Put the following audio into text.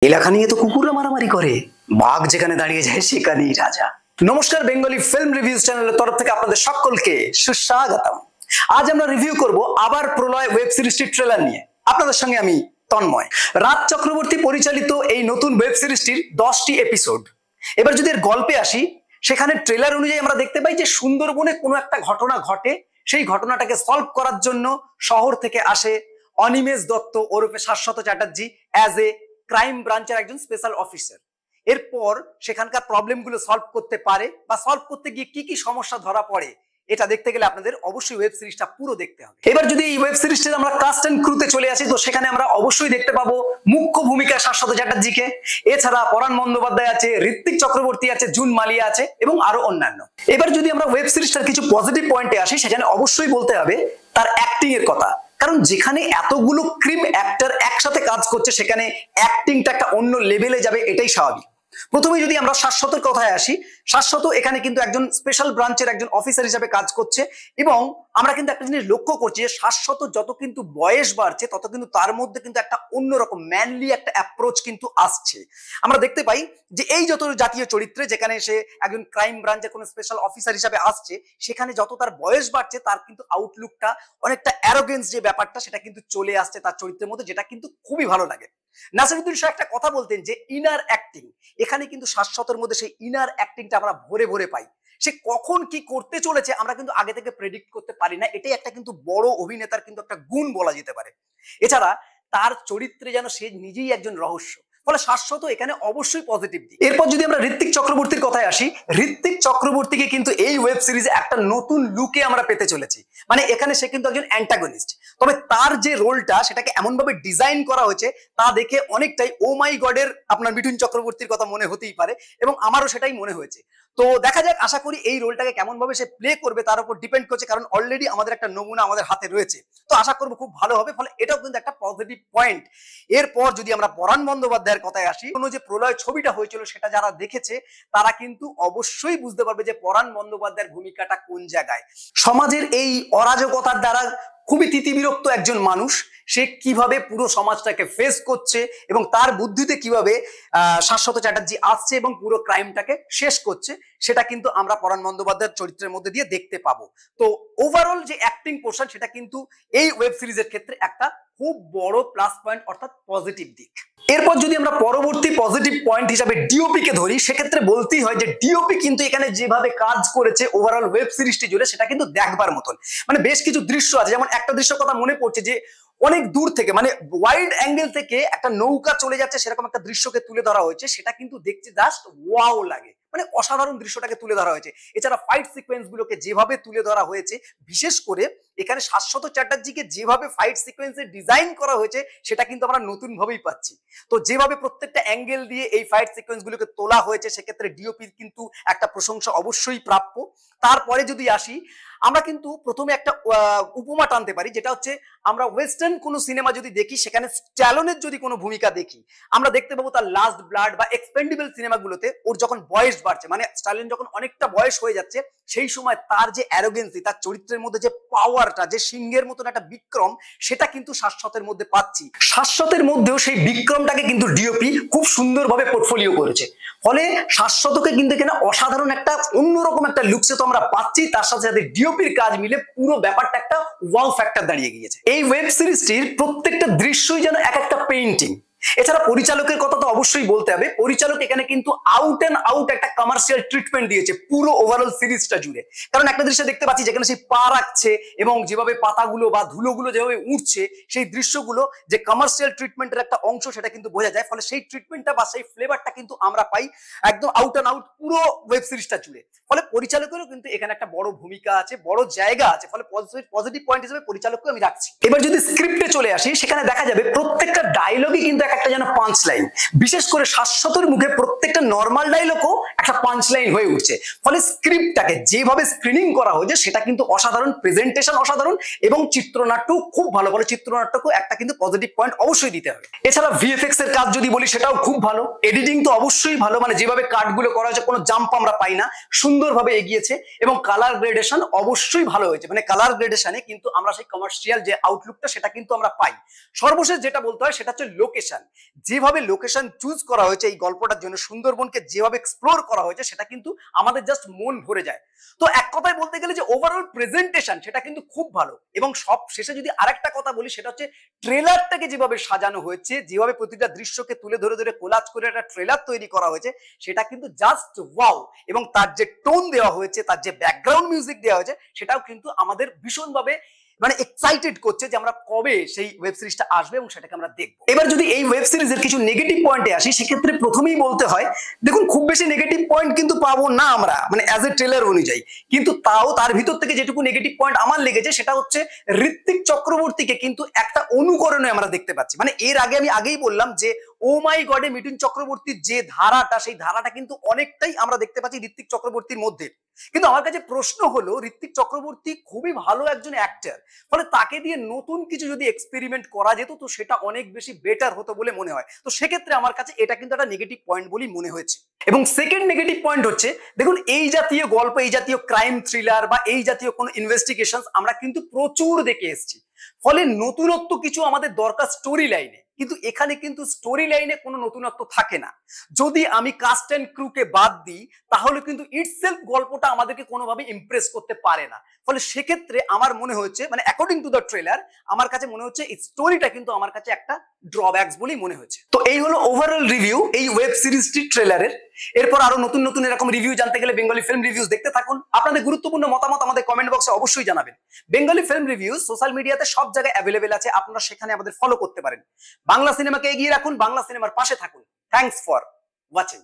এলাকা নিয়ে তো কুকুররা মারামারি করে, বাঘ যেখানে দাঁড়িয়ে যায় সেখানেই রাজা। নমস্কার, বেঙ্গলি ফিল্ম রিভিউজ চ্যানেলের তরফ থেকে আপনাদের সকলকে সুস্বাগতম। আজ আমরা রিভিউ করব আবার প্রলয় ওয়েব সিরিজটির ট্রেলার নিয়ে। আপনাদের সঙ্গে আমি তন্ময়। রাজ চক্রবর্তী পরিচালিত এই নতুন ওয়েব সিরিজটির 10টি এপিসোড। এবার যদি এর গল্পে আসি, সেখানে ট্রেলার অনুযায়ী আমরা দেখতে পাই যে সুন্দরবনে কোনো একটা ঘটনা ঘটে, সেই ঘটনাটাকে সলভ করার জন্য শহর থেকে আসে অনিমেষ দত্ত ওরফে শাশ্বত চ্যাটার্জি অ্যাজ এ ক্রাইম ব্রাঞ্চের একজন স্পেশাল অফিসার। এরপর সেখানকার প্রবলেমগুলো সলভ করতে পারে বা সলভ করতে গিয়ে কি কি সমস্যা ধরা পড়ে, এটা দেখতে গেলে আপনাদের অবশ্যই ওয়েব সিরিজটা পুরো দেখতে হবে। এবার যদি এই ওয়েব সিরিজটা আমরা কাস্ট এন্ড ক্রুতে চলে আসি, তো সেখানে আমরা অবশ্যই দেখতে পাবো মুখ্য ভূমিকায় শাশ্বত চ্যাটার্জিকে, এছাড়া পরাণ বন্দ্যোপাধ্যায় আছে, ঋত্বিক চক্রবর্তী আছে, জুন মালিয়া আছে এবং আরো অন্যান্য। এবার যদি আমরা ওয়েব সিরিজটার কিছু পজিটিভ পয়েন্টে আসি, সেখানে অবশ্যই বলতে হবে তার অ্যাক্টিং এর কথা। কারণ যেখানে এতগুলো ক্রিম অ্যাক্টর একসাথে কাজ করছে, সেখানে অ্যাক্টিংটা একটা অন্য লেভেলে যাবে, এটাই স্বাভাবিক। প্রথমে যদি আমরা শাশ্বতের কথায় আসি, শাশ্বত এখানে কিন্তু একজন স্পেশাল ব্রাঞ্চের একজন অফিসার হিসেবে কাজ করছে এবং আমরা কিন্তু একটা জিনিস লক্ষ্য করছি যে শাশ্বত যত কিন্তু বয়স বাড়ছে, তত কিন্তু তার মধ্যে কিন্তু একটা অন্যরকম ম্যানলি একটা অ্যাপ্রোচ কিন্তু আসছে। আমরা দেখতে পাই যে এই যত জাতীয় চরিত্রে যেখানে সে একজন ক্রাইম ব্রাঞ্চের কোনো স্পেশাল অফিসার হিসেবে আসছে, সেখানে যত তার বয়স বাড়ছে, তার কিন্তু আউটলুকটা অনেকটা অ্যারোগেন্স যে ব্যাপারটা, সেটা কিন্তু চলে আসছে তার চরিত্রের মধ্যে, যেটা কিন্তু খুবই ভালো লাগে। নাসিরুদ্দিন শাহ একটা কথা বলতেন যে ইনার অ্যাক্টিং, এখানে কিন্তু শাশ্বতের মধ্যে সেই ইনার অ্যাক্টিংটা আমরা ভরে ভরে পাই। সে কখন কি করতে চলেছে আমরা কিন্তু আগে থেকে প্রেডিক্ট করতে পারি না, এটাই একটা কিন্তু বড় অভিনেতার কিন্তু একটা গুণ বলা যেতে পারে। এছাড়া তার চরিত্রে যেন সে নিজেই একজন রহস্য, ফলে শাশ্বত এখানে অবশ্যই পজিটিভ দিক। এরপর যদি আমরা ঋত্বিক চক্রবর্তীর কথায় আসি, ঋত্বিক চক্রবর্তীকে কিন্তু এই ওয়েব সিরিজে একটা নতুন লুকে আমরা পেতে চলেছি। মানে এখানে সে কিন্তু একজন অ্যান্টাগনিস্ট, তবে তার যে রোলটা সেটাকে এমন ভাবে ডিজাইন করা হয়েছে তা দেখে অনেকটাই ও মাই গডের আপনার মিঠুন চক্রবর্তীর কথা মনে হতেই পারে, এবং আমারও সেটাই মনে হয়েছে। তো দেখা যাক, আশা করি এই রোলটাকে কেমন ভাবে সে প্লে করবে তার উপর ডিপেন্ড করছে, কারণ অলরেডি আমাদের একটা নমুনা আমাদের হাতে রয়েছে। তো আশা করবো খুব ভালো হবে, ফলে এটাও কিন্তু একটা পজিটিভ পয়েন্ট। এরপর যদি আমরা পরাণ বন্দ্যোপাধ্যায়ের কথায় আসি, কোনো যে প্রলয় ছবিটা হয়েছিল সেটা যারা দেখেছে তারা কিন্তু অবশ্যই বুঝতে পারবে যে পরাণ বন্দ্যোপাধ্যায়ের ভূমিকাটা কোন জায়গায়। সমাজের এই অরাজকতার দ্বারা খুবই তিতিবিরক্ত একজন মানুষ, সে কিভাবে পুরো সমাজটাকে ফেস করছে এবং তার বুদ্ধিতে কিভাবে শাশ্বত চ্যাটার্জি আসছে এবং পুরো ক্রাইমটাকে শেষ করছে, সেটা কিন্তু আমরা পরাণ বন্দ্যোপাধ্যায়ের চরিত্রের মধ্যে দিয়ে দেখতে পাবো। তো ওভারঅল যে অ্যাক্টিং পোর্শন, সেটা কিন্তু এই ওয়েব সিরিজের ক্ষেত্রে একটা খুব বড় প্লাস পয়েন্ট, অর্থাৎ পজিটিভ দিক। এরপর যদি আমরা পরবর্তী পজিটিভ পয়েন্ট হিসাবে ডিওপি কে ধরি, সেক্ষেত্রে বলতেই হয় যে ডিওপি কিন্তু এখানে যেভাবে কাজ করেছে ওভারঅল ওয়েব সিরিজটি জুড়ে, সেটা কিন্তু দেখবার মতন। মানে বেশ কিছু দৃশ্য আছে, যেমন একটা দৃশ্যের কথা মনে পড়ছে যে অনেক দূর থেকে, মানে ওয়াইড অ্যাঙ্গেল থেকে একটা নৌকা চলে যাচ্ছে, সেরকম একটা দৃশ্যকে তুলে ধরা হয়েছে, সেটা কিন্তু দেখতে জাস্ট ওয়াও লাগে, মানে অসাধারণ দৃশ্যটাকে তুলে ধরা হয়েছে। এছাড়া ফাইট সিকোয়েন্স গুলোকে যেভাবে তুলে ধরা হয়েছে, বিশেষ করে এখানে শাশ্বত চ্যাটার্জিকে যেভাবে ফাইট সিকোয়েন্সে ডিজাইন করা হয়েছে, সেটা কিন্তু আমরা নতুন ভাবেই পাচ্ছি। তো যেভাবে প্রত্যেকটা অ্যাঙ্গেল দিয়ে এই ফাইট সিকোয়েন্স গুলোকে তোলা হয়েছে, সেক্ষেত্রে ডিওপির কিন্তু একটা প্রশংসা অবশ্যই প্রাপ্য। তারপরে যদি আসি, আমরা কিন্তু প্রথমে একটা উপমা টানতে পারি, যেটা হচ্ছে আমরা ওয়েস্টার্ন কোনো সিনেমা যদি দেখি, সেখানে স্ট্যালোনের যদি কোনো ভূমিকা দেখি, আমরা দেখতে পাবো তার লাস্ট ব্লাড বা এক্সপেন্ডেবল সিনেমাগুলোতে ওর যখন বয়স বাড়ছে, মানে স্ট্যালোন যখন অনেকটা বয়স হয়ে যাচ্ছে, সেই সময় তার যে অ্যারোগেন্সি, তার চরিত্রের মধ্যে যে পাওয়ারটা, যে সিংহের মতন একটা বিক্রম, সেটা কিন্তু শাশ্বতের মধ্যে পাচ্ছি। শাশ্বতের মধ্যেও সেই বিক্রমটাকে কিন্তু ডিওপি খুব সুন্দরভাবে পোর্টফোলিও করেছে, ফলে শাশ্বতকে কিন্তু এখানে অসাধারণ একটা অন্যরকম একটা লুকসে তো আমরা পাচ্ছি। তার সাথে সাথে ডিওপির কাজ মিলে পুরো ব্যাপারটা একটা ওয়াও ফ্যাক্টর দাঁড়িয়ে গিয়েছে। এই ওয়েব সিরিজটির প্রত্যেকটা দৃশ্যই যেন এক একটা পেইন্টিং। এছাড়া পরিচালকের কথা তো অবশ্যই বলতে হবে, পরিচালক এখানে কিন্তু আউট এন্ড আউট একটা কমার্শিয়াল ট্রিটমেন্ট দিয়েছে পুরো ওভারঅল সিরিজটা জুড়ে। কারণ একটা দৃশ্য দেখতে পাচ্ছি যেখানে সেই পা রাখছে এবং যেভাবে পাতাগুলো বা ধুলোগুলো যেভাবে উঠছে, সেই দৃশ্যগুলো যে কমার্শিয়াল ট্রিটমেন্টের একটা অংশ, সেটা কিন্তু বোঝা যায়। ফলে সেই ট্রিটমেন্টটা বা সেই ফ্লেভারটা কিন্তু আমরা পাই একদম আউট এন্ড আউট পুরো ওয়েব সিরিজটা জুড়ে। ফলে পরিচালকেরও কিন্তু এখানে একটা বড় ভূমিকা আছে, বড় জায়গা আছে, ফলে পজিটিভ পয়েন্ট হিসেবে পরিচালককে আমি রাখছি। এবার যদি স্ক্রিপ্টে চলে আসি, সেখানে দেখা যাবে প্রত্যেকটা ডায়লগই কিন্তু একটা যেন পাঞ্চ লাইন। বিশেষ করে শাশ্বতের মুখে প্রত্যেকটা নর্মাল ডায়লগও একটা একটা পাঞ্চ লাইন হয়ে উঠছে। ফলে স্ক্রিপ্টটাকে যেভাবে স্ক্রিনিং করা হয়েছে সেটা কিন্তু অসাধারণ, প্রেজেন্টেশন অসাধারণ এবং চিত্রনাট্য খুব ভালো। বলে চিত্রনাট্যকে একটা কিন্তু পজিটিভ পয়েন্ট অবশ্যই দিতে হবে। এছাড়া ভিএফএক্স এর কাজ যদি বলি সেটাও খুব ভালো, এডিটিং তো অবশ্যই ভালো, মানে যেভাবে কাটগুলো করা হয়েছে কোনো জাম্প আমরা পাই না, সুন্দরভাবে এগিয়েছে এবং কালার গ্রেডেশন অবশ্যই ভালো হয়েছে। মানে কালার গ্রেডেশনে কিন্তু আমরা সেই কমার্শিয়াল যে আউটলুকটা সেটা কিন্তু আমরা পাই। সর্বশেষ যেটা বলতে হয় সেটা হচ্ছে লোকেশন। যেভাবে লোকেশন চুজ করা হয়েছে এই গল্পটার জন্য, সুন্দরবনকে যেভাবে এক্সপ্লোর করা হয়েছে সেটা কিন্তু আমাদের জাস্ট মন ভরে যায়। তো এক কথায় বলতে গেলে যে ওভারঅল প্রেজেন্টেশন সেটা কিন্তু খুব ভালো। এবং সব শেষে যদি আরেকটা কথা বলি সেটা হচ্ছে ট্রেলারটাকে যেভাবে সাজানো হয়েছে, যেভাবে প্রতিটা দৃশ্যকে তুলে ধরে ধরে কোলাজ করে একটা ট্রেলার তৈরি করা হয়েছে সেটা কিন্তু জাস্ট ওয়াও। এবং তার যে টোন দেওয়া হয়েছে, তার যে ব্যাকগ্রাউন্ড মিউজিক দেওয়া হয়েছে সেটাও কিন্তু আমাদের ভীষণভাবে মানে এক্সাইটেড করছে যে আমরা কবে সেই ওয়েব সিরিজটা আসবে এবং সেটাকে আমরা দেখবো। এবার যদি এই ওয়েব সিরিজের কিছু নেগেটিভ পয়েন্টে আসি, সেক্ষেত্রে প্রথমেই বলতে হয় দেখুন খুব বেশি নেগেটিভ পয়েন্ট কিন্তু পাবো না আমরা, মানে অ্যাজ এ ট্রেলার অনুযায়ী। কিন্তু তাও তার ভিতর থেকে যেটুকু নেগেটিভ পয়েন্ট আমার লেগেছে সেটা হচ্ছে ঋত্বিক চক্রবর্তীকে কিন্তু একটা অনুকরণে আমরা দেখতে পাচ্ছি। মানে এর আগে আমি আগেই বললাম যে ও মাই গডে মিঠুন চক্রবর্তীর যে ধারাটা, সেই ধারাটা কিন্তু অনেকটাই আমরা দেখতে পাচ্ছি ঋত্বিক চক্রবর্তীর মধ্যে। কিন্তু আমার কাছে প্রশ্ন হলো, ঋত্বিক চক্রবর্তী খুবই ভালো একজন অ্যাক্টর, ফলে তাকে দিয়ে নতুন কিছু যদি এক্সপেরিমেন্ট করা যেত তো সেটা অনেক বেশি বেটার হতো বলে মনে হয়। তো সেক্ষেত্রে আমার কাছে এটা কিন্তু একটা নেগেটিভ পয়েন্ট বলেই মনে হয়েছে। এবং সেকেন্ড নেগেটিভ পয়েন্ট হচ্ছে দেখুন এই জাতীয় গল্প, এই জাতীয় ক্রাইম থ্রিলার বা এই জাতীয় কোনো ইনভেস্টিগেশন আমরা কিন্তু প্রচুর দেখে এসেছি। ফলে নতুনত্ব কিছু আমাদের দরকার স্টোরি লাইনে, কিন্তু এখানে কিন্তু স্টোরি লাইনে কোনো নতুনত্ব থাকে না। যদি আমি কাস্ট এন্ড ক্রুকে বাদ দিই তাহলে কিন্তু ইটসেলফ গল্পটা আমাদেরকে কোনোভাবে ইমপ্রেস করতে পারে না। ফলে সেক্ষেত্রে আমার মনে হচ্ছে, মানে অ্যাকর্ডিং টু দ্য ট্রেলার আমার কাছে মনে হচ্ছে এই স্টোরিটা কিন্তু আমার কাছে একটা ড্রব্যাকস বলেই মনে হচ্ছে। তো এই হলো ওভারঅল রিভিউ এই ওয়েব সিরিজটি ট্রেলারের। এরপর আরো নতুন নতুন এরকম রিভিউ জানতে গেলে বেঙ্গলি ফিল্ম রিভিউজ দেখতে থাকুন। আপনাদের গুরুত্বপূর্ণ মতামত আমাদের কমেন্ট বক্সে অবশ্যই জানাবেন। বেঙ্গলি ফিল্ম রিভিউজ সোশ্যাল মিডিয়াতে সব জায়গায় অ্যাভেলেবেল আছে, আপনারা সেখানে আমাদের ফলো করতে পারেন। বাংলা সিনেমাকে এগিয়ে রাখুন, বাংলা সিনেমার পাশে থাকুন। Thanks for watching.